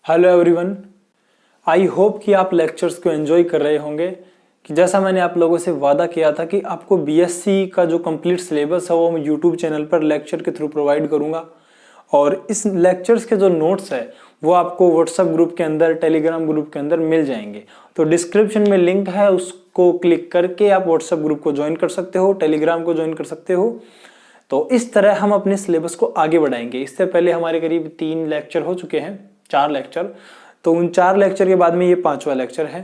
Hello everyone, I hope कि आप lectures को एंजॉय कर रहे होंगे। कि जैसा मैंने आप लोगों से वादा किया था कि आपको बीएससी का जो कंप्लीट सिलेबस है वो मैं यूट्यूब चैनल पर लेक्चर के थ्रू प्रोवाइड करूंगा। और इस लेक्चर्स के जो नोट्स है वो आपको व्हाट्सएप ग्रुप के अंदर, टेलीग्राम ग्रुप के अंदर मिल जाएंगे। तो डिस्क्रिप्शन में लिंक है, उसको क्लिक करके आप व्हाट्सएप ग्रुप को ज्वाइन कर सकते हो, टेलीग्राम को ज्वाइन कर सकते हो। तो इस तरह हम अपने सिलेबस को आगे बढ़ाएंगे। इससे पहले हमारे करीब 3 लेक्चर हो चुके हैं, 4 लेक्चर। तो उन 4 लेक्चर के बाद में ये 5वां लेक्चर है।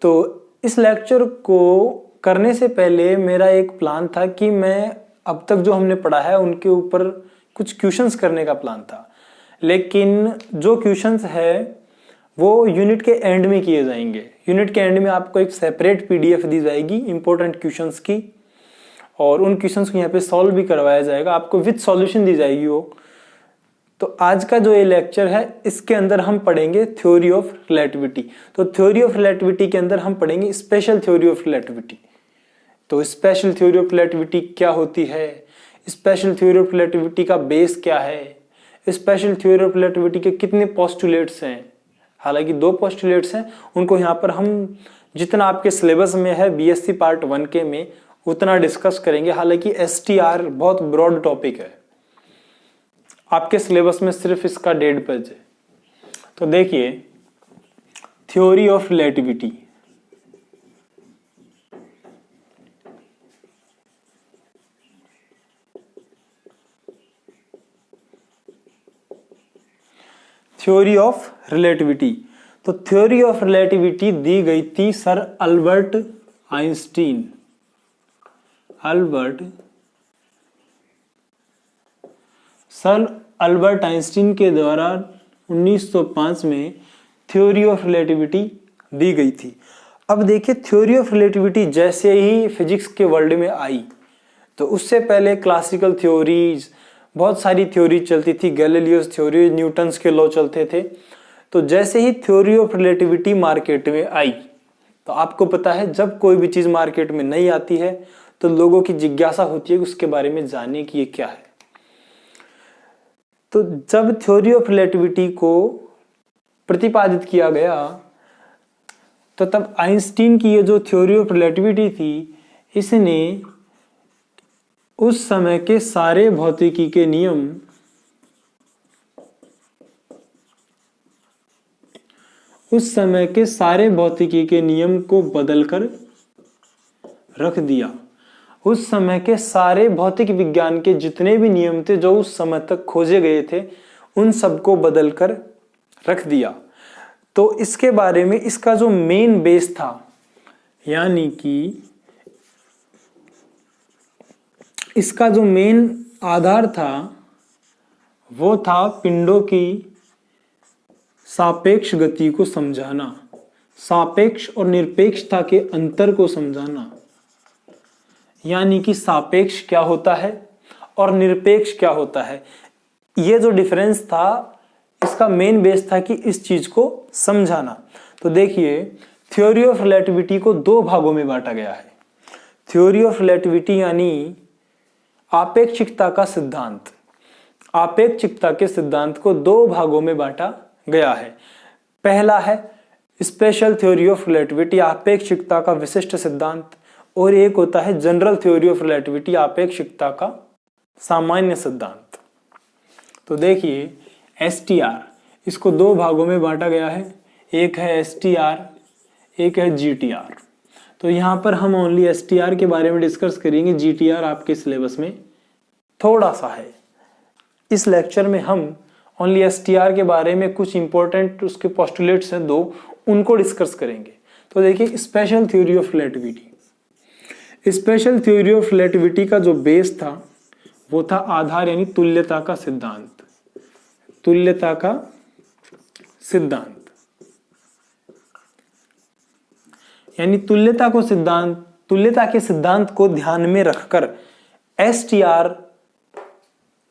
तो इस लेक्चर को करने से पहले मेरा एक प्लान था कि मैं अब तक जो हमने पढ़ा है उनके ऊपर कुछ क्वेश्चंस करने का प्लान था, लेकिन जो क्वेश्चंस है वो यूनिट के एंड में किए जाएंगे। यूनिट के एंड में आपको एक सेपरेट पीडीएफ दी जाएगी इंपॉर्टेंट क्वेश्चंस की, और उन क्वेश्चंस को यहाँ पे सॉल्व भी करवाया जाएगा, आपको विद सॉल्यूशन दी जाएगी वो। तो आज का जो ये लेक्चर है इसके अंदर हम पढ़ेंगे थ्योरी ऑफ रिलेटिविटी। तो थ्योरी ऑफ रिलेटिविटी के अंदर हम पढ़ेंगे स्पेशल थ्योरी ऑफ रिलेटिविटी। तो स्पेशल थ्योरी ऑफ रिलेटिविटी क्या होती है, स्पेशल थ्योरी ऑफ रिलेटिविटी का बेस क्या है, स्पेशल थ्योरी ऑफ रिलेटिविटी के कितने पोस्टुलेट्स हैं। हालांकि 2 पोस्टुलेट्स हैं, उनको यहाँ पर हम जितना आपके सिलेबस में है बीएससी पार्ट 1 के में उतना डिस्कस करेंगे। हालांकि एसटीआर बहुत ब्रॉड टॉपिक है, आपके सिलेबस में सिर्फ इसका 1.5 पेज है। तो देखिए, theory of relativity. Theory of relativity, तो थ्योरी ऑफ रिलेटिविटी दी गई थी sir Albert Einstein. Sir Albert Einstein के द्वारा 1905 में थ्योरी ऑफ रिलेटिविटी दी गई थी। अब देखिए, थ्योरी ऑफ रिलेटिविटी जैसे ही फिजिक्स के वर्ल्ड में आई, तो उससे पहले क्लासिकल थ्योरीज, बहुत सारी थ्योरी चलती थी, गैलीलियोस थ्योरी, न्यूटन्स के लॉ चलते थे। तो जैसे ही थ्योरी ऑफ रिलेटिविटी मार्केट में आई, तो आपको पता है जब कोई भी चीज मार्केट में नहीं आती है तो लोगों की जिज्ञासा होती है कि उसके बारे में जानने की ये क्या है। तो जब थ्योरी ऑफ रिलेटिविटी को प्रतिपादित किया गया, तो तब आइंस्टीन की ये जो थ्योरी ऑफ रिलेटिविटी थी, इसने उस समय के सारे भौतिकी के नियम को बदलकर रख दिया। उस समय के सारे भौतिक विज्ञान के जितने भी नियम थे जो उस समय तक खोजे गए थे, उन सबको बदलकर रख दिया। तो इसके बारे में इसका जो मेन बेस था, यानी कि इसका जो मेन आधार था वो था पिंडों की सापेक्ष गति को समझाना, सापेक्ष और निरपेक्षता के अंतर को समझाना। यानी कि सापेक्ष क्या होता है और निरपेक्ष क्या होता है, ये जो डिफरेंस था इसका मेन बेस था कि इस चीज को समझाना। तो देखिए, थ्योरी ऑफ रिलेटिविटी को 2 भागों में बांटा गया है। थ्योरी ऑफ रिलेटिविटी यानी आपेक्षिकता का सिद्धांत। आपेक्षिकता के सिद्धांत को 2 भागों में बांटा गया है। पहला है स्पेशल थ्योरी ऑफ रिलेटिविटी, आपेक्षिकता का विशिष्ट सिद्धांत, और एक होता है जनरल थ्योरी ऑफ रिलेटिविटी, आपेक्षिकता का सामान्य सिद्धांत। तो देखिए, एसटीआर, इसको 2 भागों में बांटा गया है, एक है एसटीआर, एक है जीटीआर। तो यहां पर हम ओनली एसटीआर के बारे में डिस्कस करेंगे, जीटीआर आपके सिलेबस में थोड़ा सा है। इस लेक्चर में हम ओनली एसटीआर के बारे में कुछ इंपॉर्टेंट उसके पोस्टुलेट्स हैं 2, उनको डिस्कस करेंगे। तो देखिए, special theory of relativity. Special theory of relativity का जो बेस था वो था आधार, यानी तुल्यता का सिद्धांत। तुल्यता का सिद्धांत यानी तुल्यता के सिद्धांत को ध्यान में रखकर एसटीआर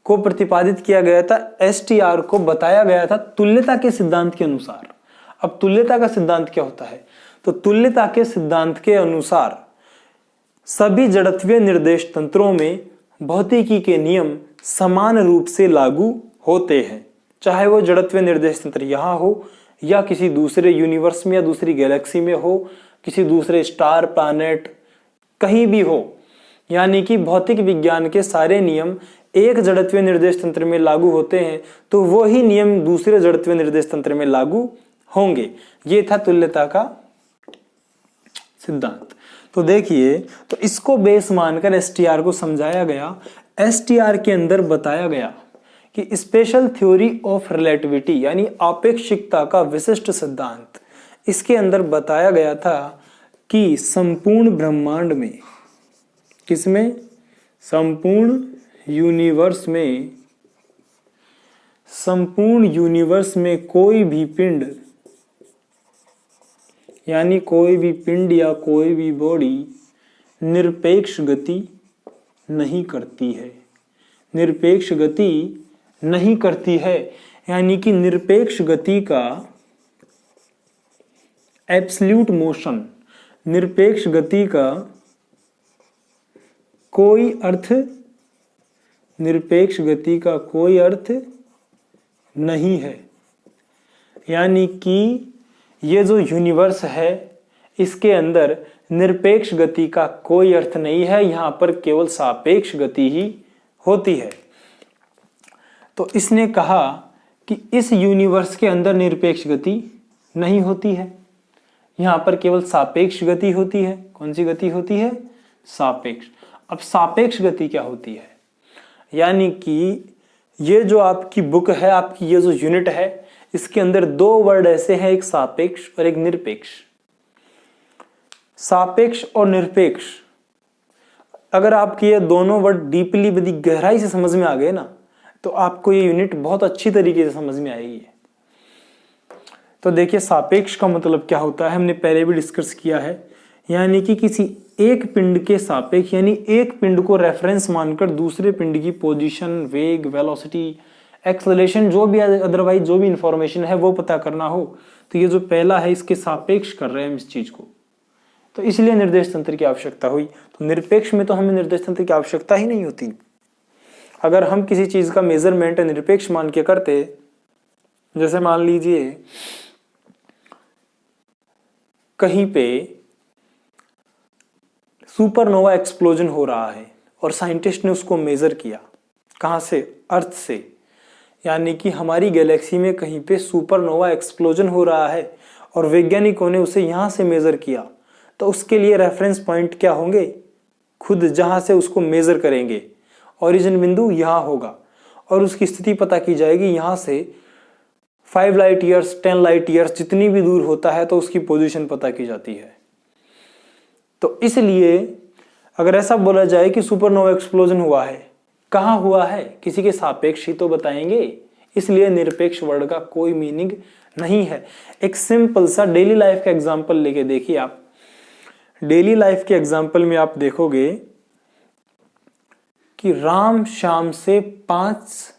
को प्रतिपादित किया गया था। एसटीआर को बताया गया था तुल्यता के सिद्धांत के अनुसार। अब तुल्यता का सिद्धांत क्या होता है, तो तुल्यता के सिद्धांत के अनुसार सभी जड़त्वीय निर्देश तंत्रों में भौतिकी के नियम समान रूप से लागू होते हैं। चाहे वो जड़त्व निर्देश तंत्र यहाँ हो या किसी दूसरे यूनिवर्स में या दूसरी गैलेक्सी में हो, किसी दूसरे स्टार प्लैनेट कहीं भी हो। यानी कि भौतिक विज्ञान के सारे नियम एक जड़त्व निर्देश तंत्र में लागू होते हैं तो वो ही नियम दूसरे जड़त्व निर्देश तंत्र में लागू होंगे। ये था तुल्यता का सिद्धांत। तो देखिए, तो इसको बेस मानकर एसटीआर को समझाया गया। एसटीआर के अंदर बताया गया कि स्पेशल थ्योरी ऑफ रिलेटिविटी यानी आपेक्षिकता का विशिष्ट सिद्धांत, इसके अंदर बताया गया था कि संपूर्ण ब्रह्मांड में, किसमें, संपूर्ण यूनिवर्स में कोई भी पिंड यानी कोई भी पिंड या कोई भी बॉडी निरपेक्ष गति नहीं करती है। निरपेक्ष गति नहीं करती है यानी कि निरपेक्ष गति का एब्सल्यूट मोशन, निरपेक्ष गति का कोई अर्थ, निरपेक्ष गति का कोई अर्थ नहीं है। यानी कि ये जो यूनिवर्स है इसके अंदर निरपेक्ष गति का कोई अर्थ नहीं है, यहां पर केवल सापेक्ष गति ही होती है। तो इसने कहा कि इस यूनिवर्स के अंदर निरपेक्ष गति नहीं होती है, यहां पर केवल सापेक्ष गति होती है। कौन सी गति होती है? सापेक्ष। अब सापेक्ष गति क्या होती है? यानी कि ये जो आपकी बुक है, आपकी ये जो यूनिट है, इसके अंदर दो वर्ड ऐसे हैं, एक सापेक्ष और एक निरपेक्ष। सापेक्ष और निरपेक्ष, अगर आपके ये दोनों वर्ड डीपली बड़ी गहराई से समझ में आ गए ना, तो आपको ये यूनिट बहुत अच्छी तरीके से समझ में आएगी। तो देखिए, सापेक्ष का मतलब क्या होता है, हमने पहले भी डिस्कस किया है। यानी कि किसी एक पिंड के सापेक्ष, यानी एक पिंड को रेफरेंस मानकर दूसरे पिंड की पोजीशन, वेग, वेलोसिटी, एक्सेलरेशन, जो भी अदरवाइज जो भी इंफॉर्मेशन है वो पता करना हो, तो ये जो पहला है इसके सापेक्ष कर रहे हैं हम इस चीज को, तो इसलिए निर्देश तंत्र की आवश्यकता हुई। तो निरपेक्ष में तो हमें निर्देश तंत्र की आवश्यकता ही नहीं होती। अगर हम किसी चीज का मेजरमेंट निरपेक्ष मान के करते, जैसे मान लीजिए कहीं पे सुपरनोवा एक्सप्लोजन हो रहा है और साइंटिस्ट ने उसको मेजर किया, कहां से? अर्थ से। यानी कि हमारी गैलेक्सी में कहीं पे सुपरनोवा एक्सप्लोजन हो रहा है और वैज्ञानिकों ने उसे यहां से मेजर किया, तो उसके लिए रेफरेंस पॉइंट क्या होंगे? खुद जहां से उसको मेजर करेंगे, ओरिजिन बिंदु यहां होगा और उसकी स्थिति पता की जाएगी। यहां से 5 लाइट ईयर्स, 10 लाइट ईयर्स जितनी भी दूर होता है तो उसकी पोजीशन पता की जाती है। तो इसलिए अगर ऐसा बोला जाए कि सुपरनोवा एक्सप्लोजन हुआ है, कहां हुआ है? किसी के सापेक्ष ही तो बताएंगे, इसलिए निरपेक्ष वर्ड का कोई मीनिंग नहीं है। एक सिंपल सा डेली लाइफ का एग्जांपल लेके देखिए आप। डेली लाइफ के एग्जांपल में आप देखोगे कि राम श्याम से 5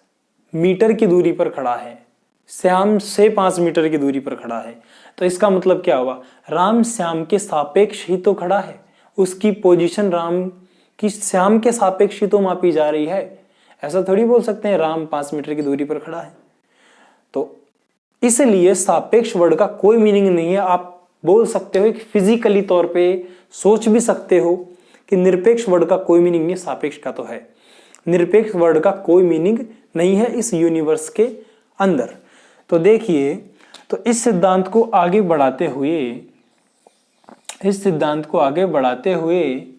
मीटर की दूरी पर खड़ा है, श्याम से 5 मीटर की दूरी पर खड़ा है, तो इसका मतलब क्या हुआ? राम श्याम के सापेक्ष ही तो खड़ा है, उसकी पोजीशन राम की श्याम के सापेक्ष ही तो मापी जा रही है। ऐसा थोड़ी बोल सकते हैं राम 5 मीटर की दूरी पर खड़ा है। तो इसलिए सापेक्ष वर्ड का कोई मीनिंग नहीं है। आप बोल सकते हो, फिजिकली तौर पे सोच भी सकते हो कि निरपेक्ष वर्ड का कोई मीनिंग नहीं, सापेक्ष का तो है। निरपेक्ष वर्ड का कोई मीनिंग नहीं है इस यूनिवर्स के अंदर। तो देखिए, तो इस सिद्धांत को आगे बढ़ाते हुए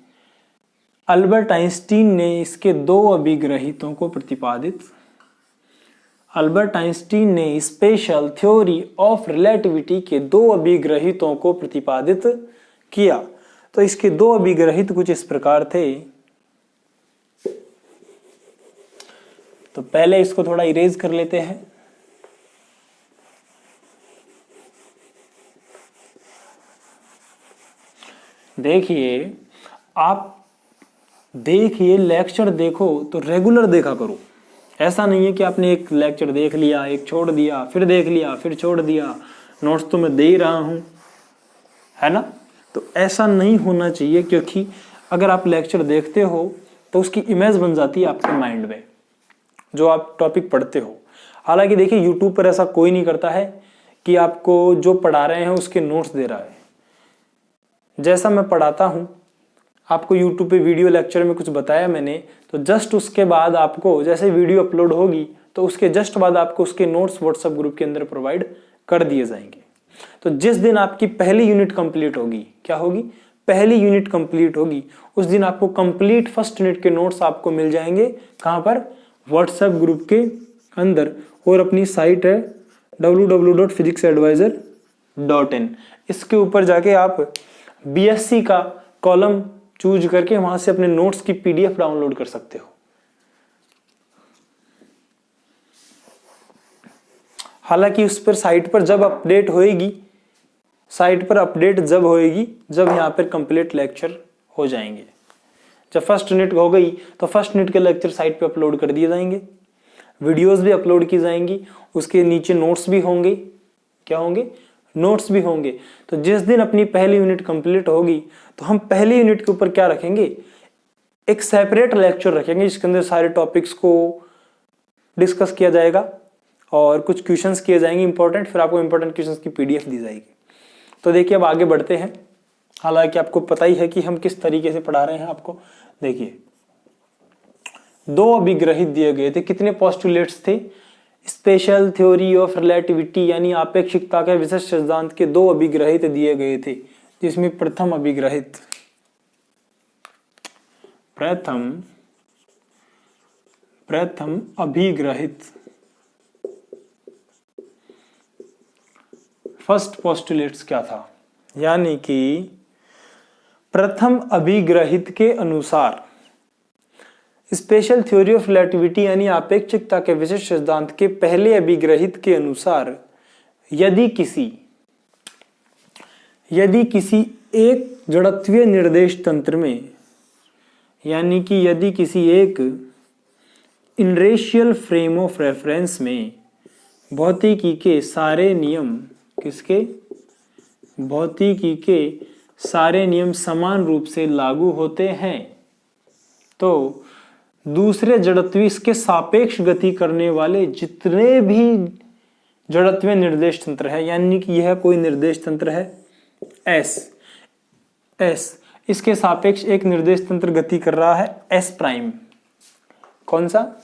अल्बर्ट आइंस्टीन ने इसके 2 अभिग्रहितों को प्रतिपादित, अल्बर्ट आइंस्टीन ने स्पेशल थ्योरी ऑफ रिलेटिविटी के 2 अभिग्रहितों को प्रतिपादित किया। तो इसके 2 अभिग्रहित कुछ इस प्रकार थे। तो पहले इसको थोड़ा इरेज कर लेते हैं। देखिए, आप देखिए, लेक्चर देखो तो रेगुलर देखा करो। ऐसा नहीं है कि आपने एक लेक्चर देख लिया, एक छोड़ दिया, फिर देख लिया, फिर छोड़ दिया, नोट्स तो मैं दे ही रहा हूं, है ना। तो ऐसा नहीं होना चाहिए, क्योंकि अगर आप लेक्चर देखते हो तो उसकी इमेज बन जाती है आपके माइंड में, जो आप टॉपिक पढ़ते हो। हालांकि देखिए यूट्यूब पर ऐसा कोई नहीं करता है कि आपको जो पढ़ा रहे हैं उसके नोट्स दे रहा है। जैसा मैं पढ़ाता हूं, आपको यूट्यूब पे वीडियो लेक्चर में कुछ बताया मैंने, तो जस्ट उसके बाद आपको जैसे वीडियो अपलोड होगी तो उसके जस्ट बाद आपको उसके नोट्स व्हाट्सएप ग्रुप के अंदर प्रोवाइड कर दिए जाएंगे। तो जिस दिन आपकी पहली यूनिट कंप्लीट होगी, क्या होगी, पहली यूनिट कंप्लीट होगी, उस दिन आपको कंप्लीट फर्स्ट यूनिट के नोट्स आपको मिल जाएंगे। कहां पर, व्हाट्सएप ग्रुप के अंदर। और अपनी साइट है www.physicsadvisor.in, इसके ऊपर जाके आप बीएससी का कॉलम चूज करके वहां से अपने नोट्स की पीडीएफ डाउनलोड कर सकते हो। हालांकि उस पर साइट पर जब अपडेट होएगी, साइट पर अपडेट जब होएगी जब यहाँ पर कंप्लीट लेक्चर हो जाएंगे। जब फर्स्ट यूनिट हो गई तो फर्स्ट यूनिट के लेक्चर साइट पे अपलोड कर दिए जाएंगे, वीडियोस भी अपलोड की जाएंगी, उसके नीचे नोट्स भी होंगे। क्या होंगे, नोट्स भी होंगे। तो जिस दिन अपनी पहली यूनिट कंप्लीट होगी तो हम पहली यूनिट के ऊपर क्या रखेंगे, एक सेपरेट लेक्चर रखेंगे जिसके अंदर सारे टॉपिक्स को डिस्कस किया जाएगा और कुछ क्वेश्चंस किए जाएंगे इंपॉर्टेंट, फिर आपको इंपॉर्टेंट क्वेश्चंस की पीडीएफ दी जाएगी। तो देखिए अब आगे बढ़ते हैं। हालांकि आपको पता ही है कि हम किस तरीके से पढ़ा रहे हैं आपको। देखिए 2 अभिग्रहित दिए गए थे, कितने पोस्टुलेट्स थे, स्पेशल थ्योरी ऑफ रिलेटिविटी यानी आपेक्षिकता के विशिष्ट सिद्धांत के 2 अभिग्रहित दिए गए थे, जिसमें प्रथम अभिग्रहित फर्स्ट पोस्टुलेट्स क्या था, यानी कि प्रथम अभिग्रहित के अनुसार स्पेशल थ्योरी ऑफ रिलेटिविटी यानी आपेक्षिकता के विशिष्ट सिद्धांत के पहले अभिग्रहित के अनुसार यदि किसी एक जड़त्वीय निर्देश तंत्र में, यानी कि यदि किसी एक इनरेशियल फ्रेम ऑफ रेफरेंस में भौतिकी के सारे नियम, किसके, भौतिकी के सारे नियम समान रूप से लागू होते हैं, तो दूसरे जड़त्वीय इसके सापेक्ष गति करने वाले जितने भी जड़त्वीय निर्देश तंत्र है, यानी कि यह कोई निर्देश तंत्र है एस, इसके सापेक्ष एक निर्देश तंत्र गति कर रहा है एस प्राइम। कौन सा,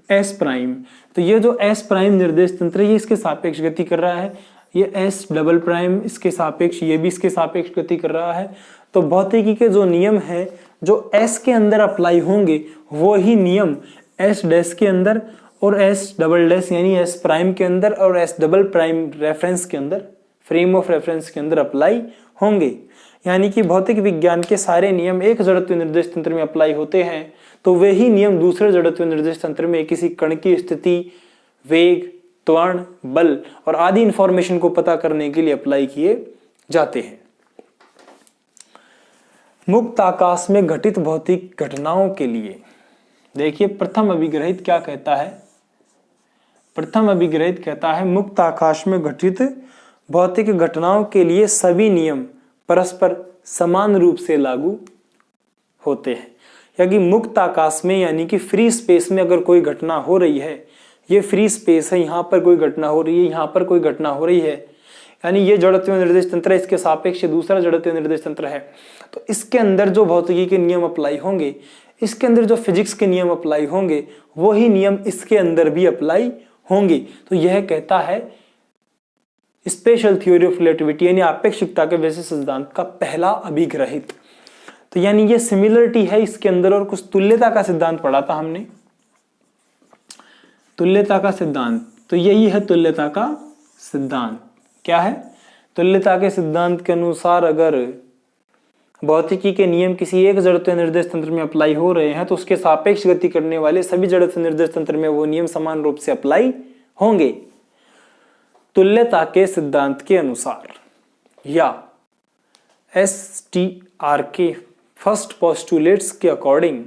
एस प्राइम। तो ये जो एस प्राइम निर्देश तंत्र है ये इसके सापेक्ष गति कर रहा है, ये एस डबल प्राइम इसके सापेक्ष, ये भी इसके सापेक्ष गति कर रहा है। तो भौतिकी के जो नियम है जो एस के अंदर अप्लाई होंगे वो ही नियम एस डैश के अंदर और एस डबल डैश यानी एस प्राइम के अंदर और एस डबल प्राइम रेफरेंस के अंदर, फ्रेम ऑफ रेफरेंस के अंदर अप्लाई होंगे। यानी कि भौतिक विज्ञान के सारे नियम एक जड़त्वीय निर्देश तंत्र में अप्लाई होते हैं, तो वे ही नियम दूसरे जड़त्वीय निर्देश तंत्र में किसी कण की स्थिति, वेग, त्वरण, बल और आदि इंफॉर्मेशन को पता करने के लिए अप्लाई किए जाते हैं। मुक्त आकाश में घटित भौतिक घटनाओं के लिए देखिए प्रथम अभिग्रहित क्या कहता है, प्रथम अभिग्रहित कहता है मुक्त आकाश में घटित भौतिक घटनाओं के लिए सभी नियम परस्पर समान रूप से लागू होते हैं। यानी मुक्त आकाश में यानी कि फ्री स्पेस में अगर कोई घटना हो रही है, ये फ्री स्पेस है, यहाँ पर कोई घटना हो रही है, यहाँ पर कोई घटना हो रही है, यानी ये जड़त्वीय निर्देश तंत्र है, इसके सापेक्ष दूसरा जड़त्वीय निर्देश तंत्र है, तो इसके अंदर जो भौतिकी के नियम अप्लाई होंगे, इसके अंदर जो फिजिक्स के नियम अप्लाई होंगे, वही नियम इसके अंदर भी अप्लाई होंगे। तो यह कहता है स्पेशल थ्योरी ऑफ रिलेटिविटी यानी आपेक्षिकता के विशिष्ट सिद्धांत का पहला अभिग्रहित। तो यानी ये सिमिलरिटी है इसके अंदर। और कुछ तुल्यता का सिद्धांत पढ़ा था हमने, तुल्यता का सिद्धांत, तो यही है तुल्यता का सिद्धांत। क्या है, तुल्यता के सिद्धांत के अनुसार अगर भौतिकी के नियम किसी एक जड़त्वीय निर्देश तंत्र में अप्लाई हो रहे हैं तो उसके सापेक्ष गति करने वाले सभी जड़त्वीय निर्देश तंत्र में वो नियम समान रूप से अप्लाई होंगे तुल्यता के सिद्धांत के अनुसार। या STR के फर्स्ट पोस्टुलेट्स के अकॉर्डिंग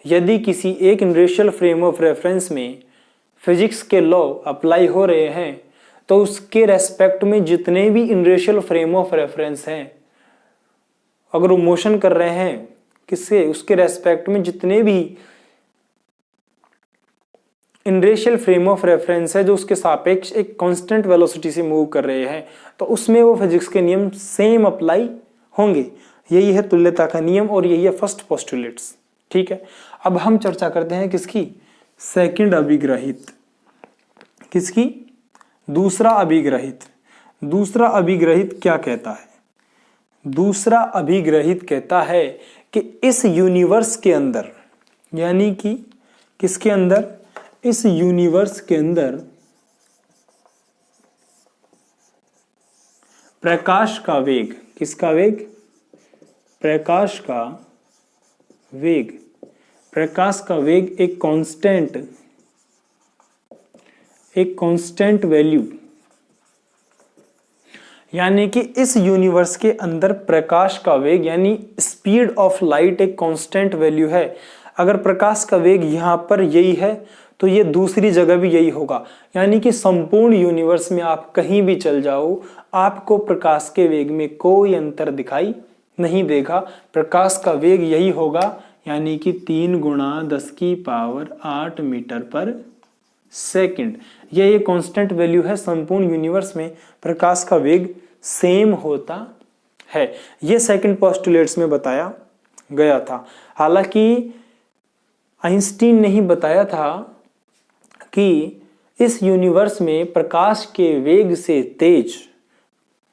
यदि किसी एक इनरेशियल फ्रेम ऑफ रेफरेंस में फिजिक्स के लॉ अप्लाई हो रहे हैं तो उसके रेस्पेक्ट में जितने भी इनरेशियल फ्रेम ऑफ रेफरेंस हैं, अगर वो मोशन कर रहे हैं किससे, उसके रेस्पेक्ट में जितने भी इनर्शियल फ्रेम ऑफ रेफरेंस है जो उसके सापेक्ष एक कांस्टेंट वेलोसिटी से मूव कर रहे हैं, तो उसमें वो फिजिक्स के नियम सेम अप्लाई होंगे। यही है तुल्यता का नियम और यही है फर्स्ट पोस्टुलेट्स। ठीक है, अब हम चर्चा करते हैं किसकी, सेकंड अभिग्रहित। किसकी, दूसरा अभिग्रहित। दूसरा अभिग्रहित क्या कहता है, दूसरा अभिग्रहित कहता है कि इस यूनिवर्स के अंदर, यानी कि किसके अंदर, इस यूनिवर्स के अंदर प्रकाश का वेग, किसका वेग, प्रकाश का वेग, प्रकाश का वेग एक कांस्टेंट वैल्यू, यानी कि इस यूनिवर्स के अंदर प्रकाश का वेग यानी स्पीड ऑफ लाइट एक कांस्टेंट वैल्यू है। अगर प्रकाश का वेग यहां पर यही है तो ये दूसरी जगह भी यही होगा, यानी कि संपूर्ण यूनिवर्स में आप कहीं भी चल जाओ आपको प्रकाश के वेग में कोई अंतर दिखाई नहीं देगा। प्रकाश का वेग यही होगा, यानी कि 3 × 10⁸ मीटर पर सेकंड। ये कांस्टेंट वैल्यू है, संपूर्ण यूनिवर्स में प्रकाश का वेग सेम होता है। ये सेकंड पोस्टुलेट्स में बताया गया था। हालांकि आइंस्टीन ने ही बताया था कि इस यूनिवर्स में प्रकाश के वेग से तेज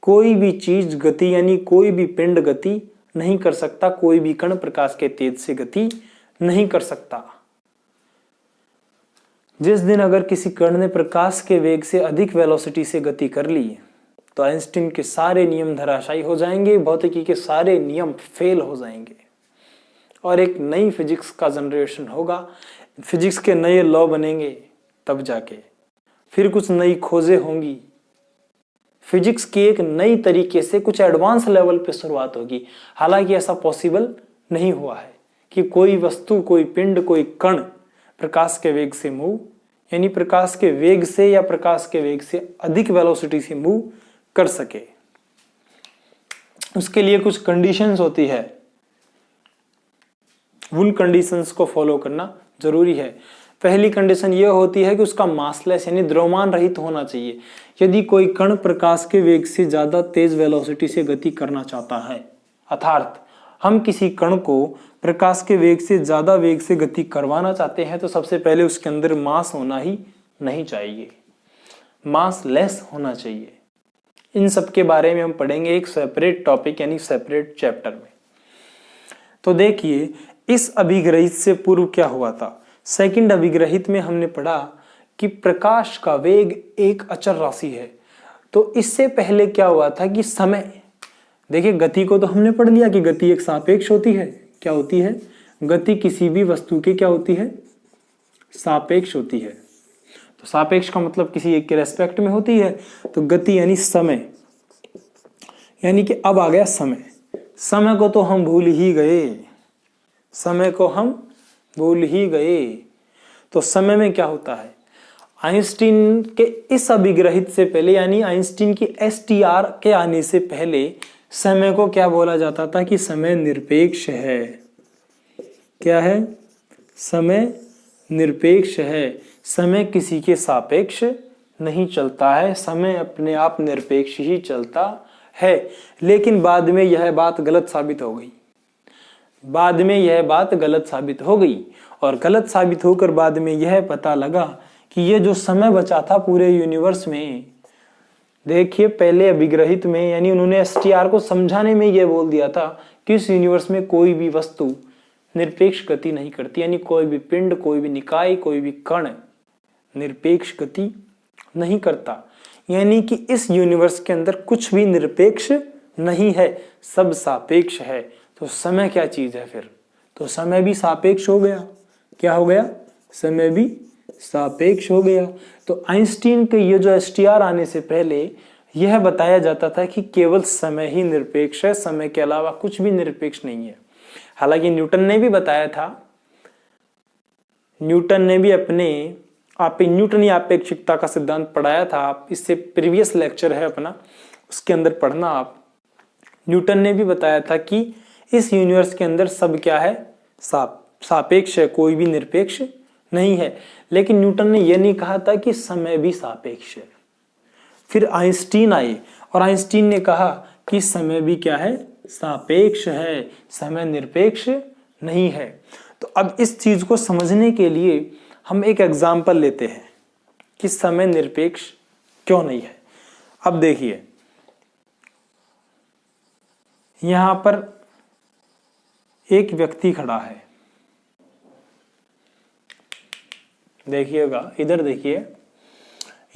कोई भी चीज गति यानी कोई भी पिंड गति नहीं कर सकता, कोई भी कण प्रकाश के तेज से गति नहीं कर सकता। जिस दिन अगर किसी कण ने प्रकाश के वेग से अधिक वेलोसिटी से गति कर ली तो आइंस्टीन के सारे नियम धराशायी हो जाएंगे, भौतिकी के सारे नियम फेल हो जाएंगे और एक नई फिजिक्स का जनरेशन होगा, फिजिक्स के नए लॉ बनेंगे, तब जाके फिर कुछ नई खोजें होंगी, फिजिक्स की एक नई तरीके से कुछ एडवांस लेवल पे शुरुआत होगी। हालांकि ऐसा पॉसिबल नहीं हुआ है कि कोई वस्तु, कोई पिंड, कोई कण प्रकाश के वेग से मूव यानी प्रकाश के वेग से या प्रकाश के वेग से अधिक वेलोसिटी से मूव कर सके। उसके लिए कुछ कंडीशंस होती है, उन कंडीशंस को फॉलो करना जरूरी है। पहली कंडीशन यह होती है कि उसका मासलेस यानी द्रव्यमान रहित होना चाहिए। यदि कोई कण प्रकाश के वेग से ज्यादा तेज वेलोसिटी से गति करना चाहता है, अर्थात हम किसी कण को प्रकाश के वेग से ज्यादा वेग से गति करवाना चाहते हैं, तो सबसे पहले उसके अंदर मास होना ही नहीं चाहिए, मास लेस होना चाहिए। इन सब के बारे में हम पढ़ेंगे एक सेपरेट टॉपिक यानी सेपरेट चैप्टर में। तो देखिए, इस अभिग्रहित से पूर्व क्या हुआ था, सेकंड अभिग्रहित में हमने पढ़ा कि प्रकाश का वेग एक अचर राशि है। तो इससे पहले क्या हुआ था कि समय, देखिए गति को तो हमने पढ़ लिया कि गति एक सापेक्ष होती है। क्या होती है, गति किसी भी वस्तु की क्या होती है, सापेक्ष होती है। तो सापेक्ष का मतलब किसी एक के रेस्पेक्ट में होती है। तो गति यानी समय, यानी कि अब आ गया समय। समय को तो हम भूल ही गए, समय को हम भूल ही गए। तो समय में क्या होता है, आइंस्टीन के इस अभिग्रहित से पहले यानी आइंस्टीन की STR के आने से पहले समय को क्या बोला जाता था कि समय निरपेक्ष है। क्या है, समय निरपेक्ष है। समय किसी के सापेक्ष नहीं चलता है, समय अपने आप निरपेक्ष ही चलता है। लेकिन बाद में यह बात गलत साबित हो गई, बाद में यह बात गलत साबित हो गई और गलत साबित होकर बाद में यह पता लगा कि ये जो समय बचा था पूरे यूनिवर्स में, देखिए पहले अभिग्रहित में यानी उन्होंने STR को समझाने में यह बोल दिया था कि इस यूनिवर्स में कोई भी वस्तु निरपेक्ष गति नहीं करती, यानी कोई भी पिंड, कोई भी निकाय, कोई भी कण निरपेक्ष गति नहीं करता। यानी कि इस यूनिवर्स के अंदर कुछ भी निरपेक्ष नहीं है, सब सापेक्ष है। तो समय क्या चीज है फिर, तो समय भी सापेक्ष हो गया। क्या हो गया, समय भी सापेक्ष हो गया। तो आइंस्टीन के ये जो STR आने से पहले यह बताया जाता था कि केवल समय ही निरपेक्ष है, समय के अलावा कुछ भी निरपेक्ष नहीं है। हालांकि न्यूटन ने भी बताया था, न्यूटन ने भी अपने आप न्यूटनी आपेक्षिकता का सिद्धांत पढ़ाया था। आप इससे प्रीवियस लेक्चर है अपना, उसके अंदर पढ़ना आप। न्यूटन ने भी बताया था कि इस यूनिवर्स के अंदर सब क्या है, सापेक्ष है, कोई भी निरपेक्ष नहीं है। लेकिन न्यूटन ने यह नहीं कहा था कि समय भी सापेक्ष है। फिर आइंस्टीन आए और आइंस्टीन ने कहा कि समय भी क्या है, सापेक्ष है, समय निरपेक्ष नहीं है। तो अब इस चीज को समझने के लिए हम एक एग्जाम्पल लेते हैं कि समय निरपेक्ष क्यों नहीं है। अब देखिए, यहां पर एक व्यक्ति खड़ा है, देखिएगा इधर देखिए,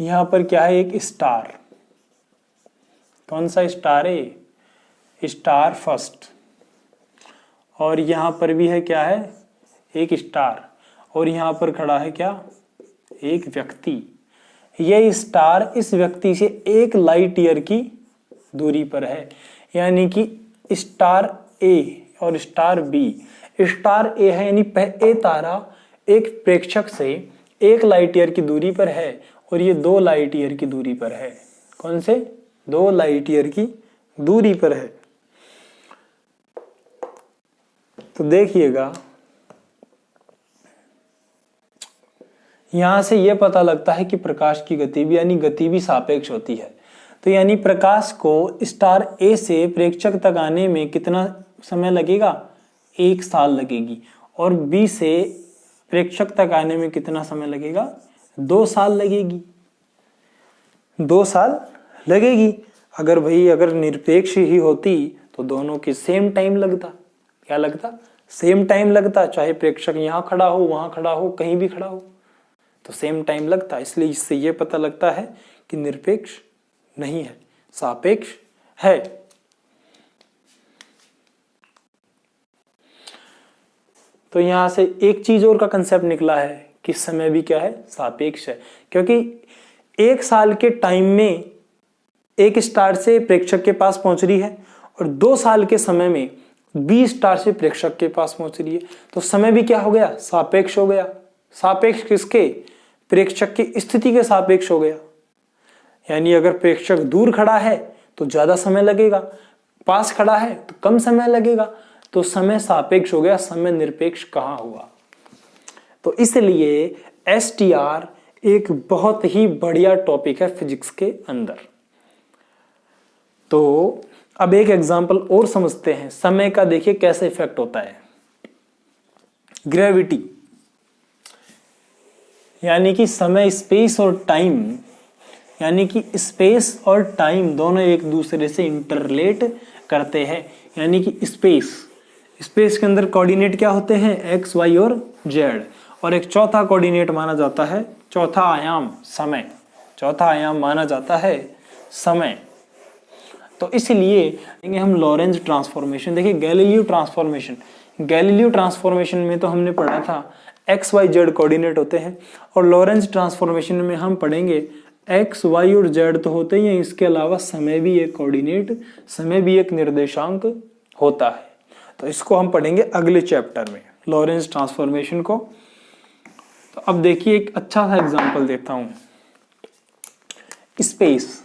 यहां पर क्या है, एक स्टार। कौन सा स्टार है, स्टार फर्स्ट। और यहां पर भी है क्या है, एक स्टार। और यहां पर खड़ा है क्या, एक व्यक्ति। यह स्टार इस व्यक्ति से 1 लाइट ईयर की दूरी पर है। यानी कि स्टार ए और स्टार बी, स्टार ए है यानी ए तारा एक प्रेक्षक से 1 लाइट ईयर की दूरी पर है और ये 2 लाइट ईयर की दूरी पर है। कौन से, 2 लाइट ईयर की दूरी पर है। तो देखिएगा, यहां से यह पता लगता है कि प्रकाश की गति भी यानी गति भी सापेक्ष होती है। तो यानी प्रकाश को स्टार ए से प्रेक्षक तक आने में कितना समय लगेगा, 1 साल लगेगी। और बी से प्रेक्षक तक आने में कितना समय लगेगा, 2 साल लगेगी। 2 साल लगेगी। अगर निरपेक्ष ही होती तो दोनों की सेम टाइम लगता। क्या लगता, सेम टाइम लगता। चाहे प्रेक्षक यहाँ खड़ा हो, वहां खड़ा हो, कहीं भी खड़ा हो, तो सेम टाइम लगता। इसलिए इससे यह पता लगता है कि निरपेक्ष नहीं है, सापेक्ष है। तो यहां से एक चीज और का कंसेप्ट निकला है कि समय भी क्या है, सापेक्ष है। क्योंकि 1 साल के टाइम में एक स्टार से प्रेक्षक के पास पहुंच रही है और 2 साल के समय में 20 स्टार से प्रेक्षक के पास पहुंच रही है। तो समय भी क्या हो गया, सापेक्ष हो गया। सापेक्ष किसके, प्रेक्षक की स्थिति के सापेक्ष हो गया। यानी अगर प्रेक्षक दूर खड़ा है तो ज्यादा समय लगेगा, पास खड़ा है तो कम समय लगेगा। तो समय सापेक्ष हो गया, समय निरपेक्ष कहां हुआ। तो इसलिए STR एक बहुत ही बढ़िया टॉपिक है फिजिक्स के अंदर। तो अब एक एग्जांपल और समझते हैं समय का। देखिए कैसे इफेक्ट होता है। ग्रेविटी यानी कि समय, स्पेस और टाइम, यानी कि स्पेस और टाइम दोनों एक दूसरे से इंटरलेट करते हैं। यानी कि स्पेस के अंदर कोऑर्डिनेट क्या होते हैं, x, y और z। और एक चौथा कोऑर्डिनेट माना जाता है, चौथा आयाम समय, चौथा आयाम माना जाता है समय। तो इसलिए हम लॉरेंज ट्रांसफॉर्मेशन, देखिए गैलीलियो ट्रांसफॉर्मेशन में तो हमने पढ़ा था x, y, z कोऑर्डिनेट होते हैं। और लॉरेंज ट्रांसफॉर्मेशन में हम पढ़ेंगे x, y और z तो होते ही हैं, इसके अलावा समय भी एक कोऑर्डिनेट, समय भी एक निर्देशांक होता है। तो इसको हम पढ़ेंगे अगले चैप्टर में, लॉरेंज ट्रांसफॉर्मेशन को। तो अब देखिए एक अच्छा सा एग्जांपल देता हूं। स्पेस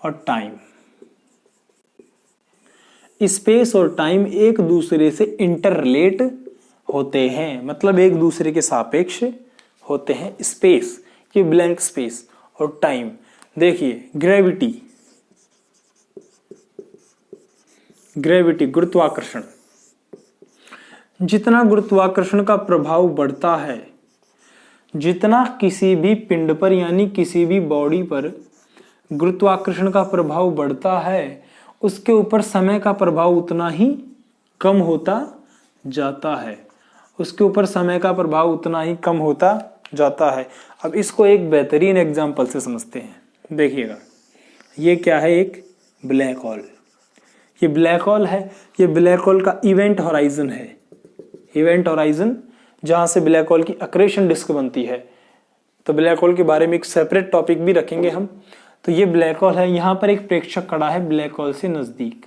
और टाइम, स्पेस और टाइम एक दूसरे से इंटररिलेट होते हैं, मतलब एक दूसरे के सापेक्ष होते हैं। स्पेस, ये ब्लैंक स्पेस, और टाइम। देखिए ग्रेविटी गुरुत्वाकर्षण, जितना गुरुत्वाकर्षण का प्रभाव बढ़ता है, जितना किसी भी पिंड पर यानी किसी भी बॉडी पर गुरुत्वाकर्षण का प्रभाव बढ़ता है, उसके ऊपर समय का प्रभाव उतना ही कम होता जाता है। उसके ऊपर समय का प्रभाव उतना ही कम होता जाता है। अब इसको एक बेहतरीन एग्जांपल से समझते हैं। देखिएगा, ये क्या है, एक ब्लैक होल। ये ब्लैक होल है, ये ब्लैक होल का इवेंट होराइजन है। इवेंट होराइजन जहां से ब्लैक होल की अक्रेशन डिस्क बनती है। तो ब्लैक होल के बारे में एक सेपरेट टॉपिक भी रखेंगे हम। तो ये ब्लैक होल है, यहां पर एक प्रेक्षक खड़ा है ब्लैक होल से नजदीक,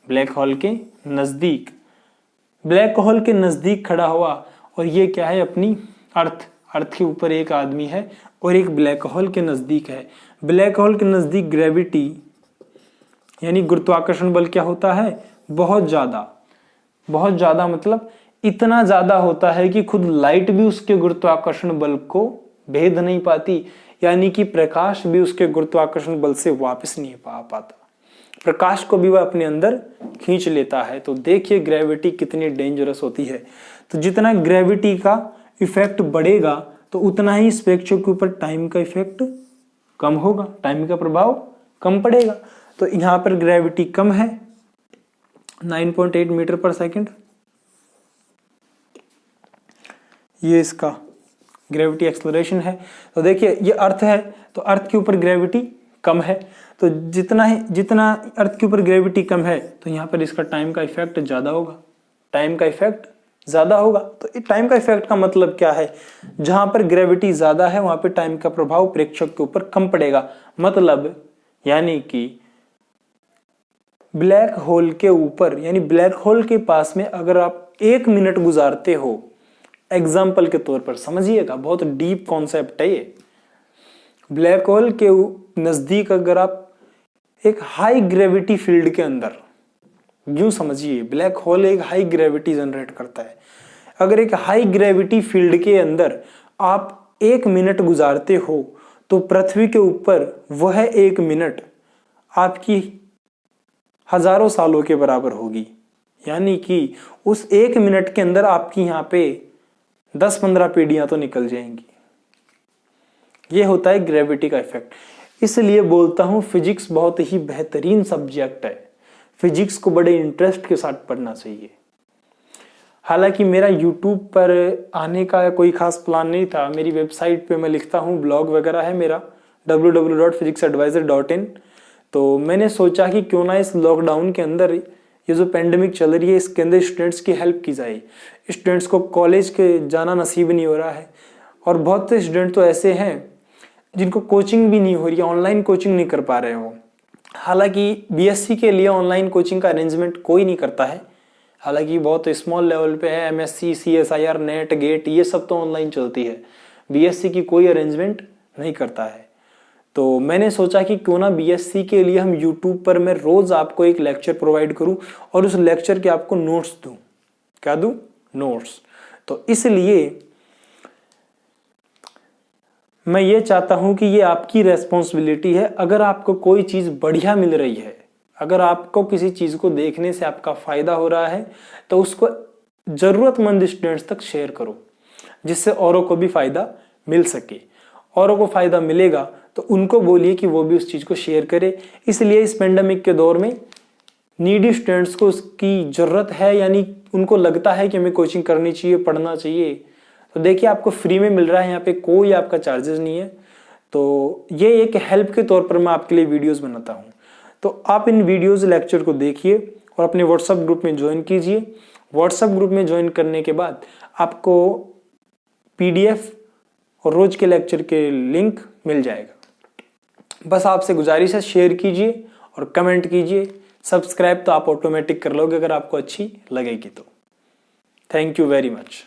ब्लैक होल के नजदीक, ब्लैक होल के नजदीक खड़ा हुआ। और ये क्या है, अपनी अर्थ के ऊपर एक आदमी है और एक ब्लैक होल के नजदीक है। ब्लैक होल के नजदीक ग्रेविटी यानी गुरुत्वाकर्षण बल क्या होता है, बहुत ज्यादा मतलब इतना ज्यादा होता है कि खुद लाइट भी उसके गुरुत्वाकर्षण बल को भेद नहीं पाती, यानी कि प्रकाश भी उसके गुरुत्वाकर्षण बल से वापस नहीं पाता, प्रकाश को भी वह अपने अंदर खींच लेता है। तो देखिए ग्रेविटी कितनी डेंजरस होती है। तो जितना ग्रेविटी का इफेक्ट बढ़ेगा तो उतना ही स्पेक्ट्रो के ऊपर टाइम का इफेक्ट कम होगा, टाइम का प्रभाव कम पड़ेगा। तो यहां पर ग्रेविटी कम है 9.8 मीटर पर सेकंड, ये इसका ग्रेविटी एक्सेलरेशन है। तो देखिए ये अर्थ है, तो अर्थ के ऊपर ग्रेविटी कम है, तो जितना अर्थ के ऊपर ग्रेविटी कम है तो यहाँ पर इसका टाइम का इफेक्ट ज्यादा होगा, टाइम का इफेक्ट ज्यादा होगा। तो टाइम का इफेक्ट का मतलब क्या है, जहां पर ग्रेविटी ज्यादा है वहां पर टाइम का प्रभाव प्रेक्षक के ऊपर कम पड़ेगा। मतलब यानी कि ब्लैक होल के ऊपर, यानी ब्लैक होल के पास में अगर आप 1 मिनट गुजारते हो, एग्जाम्पल के तौर पर समझिएगा, बहुत डीप कॉन्सेप्ट है ये। ब्लैक होल के नजदीक अगर आप एक हाई ग्रेविटी फील्ड के अंदर, यूं समझिए ब्लैक होल एक हाई ग्रेविटी जनरेट करता है, अगर एक हाई ग्रेविटी फील्ड के अंदर आप 1 मिनट गुजारते हो तो पृथ्वी के ऊपर वह 1 मिनट आपकी हजारों सालों के बराबर होगी। यानी कि उस 1 मिनट के अंदर आपकी यहां पे 10-15 पीढ़ियां तो निकल जाएंगी। यह होता है ग्रेविटी का इफेक्ट। इसलिए बोलता हूं फिजिक्स बहुत ही बेहतरीन सब्जेक्ट है, फिजिक्स को बड़े इंटरेस्ट के साथ पढ़ना चाहिए। हालांकि मेरा YouTube पर आने का कोई खास प्लान नहीं था, मेरी वेबसाइट पे मैं लिखता हूं, ब्लॉग वगैरह है मेरा www.physicsadvisor.in। तो मैंने सोचा कि क्यों ना इस लॉकडाउन के अंदर, ये जो पेंडेमिक चल रही है, इसके अंदर स्टूडेंट्स की हेल्प की जाए। स्टूडेंट्स को कॉलेज के जाना नसीब नहीं हो रहा है, और बहुत से स्टूडेंट तो ऐसे हैं जिनको कोचिंग भी नहीं हो रही है, ऑनलाइन कोचिंग नहीं कर पा रहे हो। हालांकि बीएससी के लिए ऑनलाइन कोचिंग का अरेंजमेंट कोई नहीं करता है, हालांकि बहुत स्मॉल लेवल पे है, एमएससी, सीएसआईआर, नेट, गेट, ये सब तो ऑनलाइन चलती है, बीएससी की कोई अरेंजमेंट नहीं करता है। तो मैंने सोचा कि क्यों ना बीएससी के लिए हम यूट्यूब पर मैं रोज आपको एक लेक्चर प्रोवाइड करूं और उस लेक्चर के आपको नोट्स दूं। क्या दूं? नोट्स। तो इसलिए मैं ये चाहता हूं कि ये आपकी रेस्पॉन्सिबिलिटी है, अगर आपको कोई चीज बढ़िया मिल रही है, अगर आपको किसी चीज को देखने से आपका फायदा हो रहा है, तो उसको जरूरतमंद स्टूडेंट्स तक शेयर करो, जिससे औरों को भी फायदा मिल सके। औरों को फायदा मिलेगा तो उनको बोलिए कि वो भी उस चीज को शेयर करे। इसलिए इस पेंडेमिक के दौर में नीडी स्टूडेंट्स को उसकी जरूरत है, यानी उनको लगता है कि हमें कोचिंग करनी चाहिए, पढ़ना चाहिए, तो देखिए आपको फ्री में मिल रहा है, यहाँ पे कोई आपका चार्जेस नहीं है। तो ये एक हेल्प के तौर पर मैं आपके लिए वीडियोस बनाता हूँ। तो आप इन वीडियोस लेक्चर को देखिए और अपने व्हाट्सएप ग्रुप में ज्वाइन कीजिए। व्हाट्सएप ग्रुप में ज्वाइन करने के बाद आपको पीडीएफ और रोज के लेक्चर के लिंक मिल जाएगा। बस आपसे गुजारिश है, शेयर कीजिए और कमेंट कीजिए। सब्सक्राइब तो आप ऑटोमेटिक कर लोगे अगर आपको अच्छी लगेगी तो। Thank you very much.